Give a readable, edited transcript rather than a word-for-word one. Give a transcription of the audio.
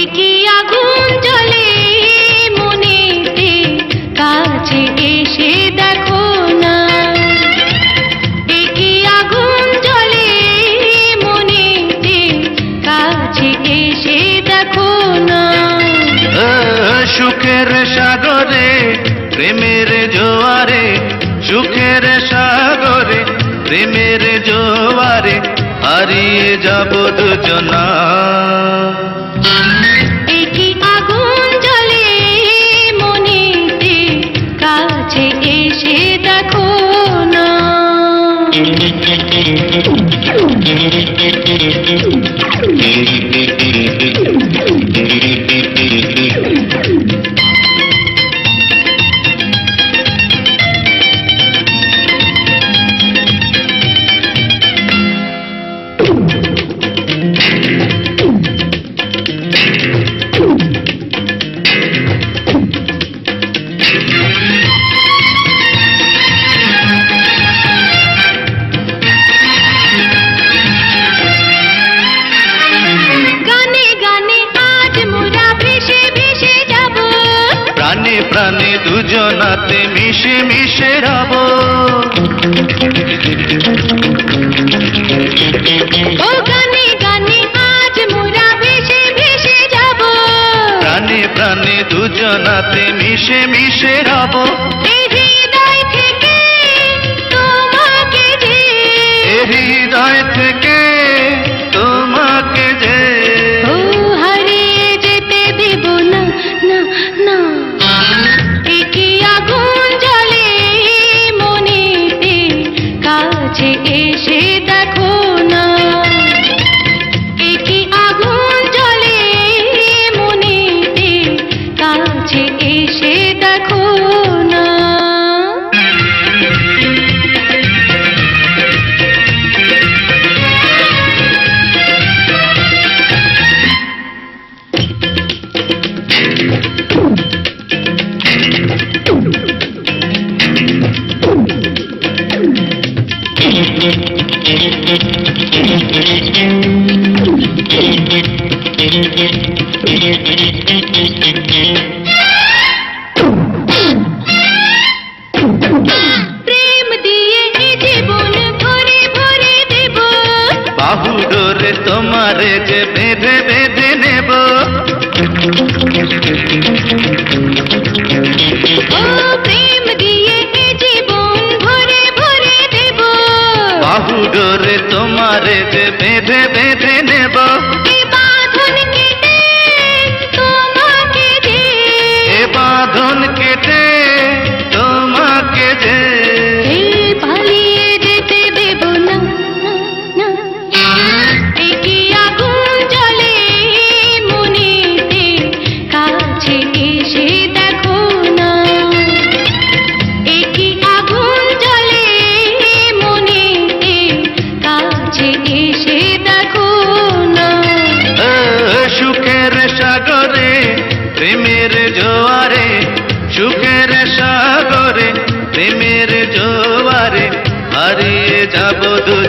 একই আগুন জ্বলে মনেতে, কাছে এসে দেখো না। একই আগুন জ্বলে মনেতে, কাছে এসে দেখো না। সুখের সাগরে প্রেমের জোয়ারে, সুখের সাগরে প্রেমের জোয়ারে হারিয়ে যাব দুজনা। একই আগুন জ্বলে মনেতে, কাছে এসে দেখো না। প্রাণে প্রাণে দুজনাতে মিশে মিশে রব। ও গানে গানে আজ মোরা ভেসে ভেসে যাব। প্রাণে প্রাণে দুজনাতে মিশে মিশে রব। এই হৃদয় থেকে তোমাকে যে, এই হৃদয় থেকে তোমাকে যে, ও হারিয়ে যেতে দেব না না না। একই আগুন জ্বলে মনেতে, কাছে এসে দেখো না। একই আগুন জ্বলে মনেতে, কাছে এসে দেখো না। প্রেম দিয়ে এ জীবন ভরে ভরে দেব। বাহু ডোরে তোমারে যে বেঁধে বেঁধে নেব। ও প্রেম দিয়ে এ জীবন ভরে ভরে দেব। বাহু ডোরে তোমারে যে বেঁধে বেঁধে নেব। এ বাঁধন কেটে তোমাকে যে, এ বাঁধন কেটে তোমাকে যে, এ পালিয়ে যেতে দেব না না না। একই আগুন জ্বলে মনেতে, কাছে এসে দেখো না। একই আগুন জ্বলে মনেতে, কাছে এসে দেখো না। সুখের সাগরে প্রেমের জোয়ারে, সুখের সাগরে প্রেমের জোয়ারে হারিয়ে যাব দুজনা।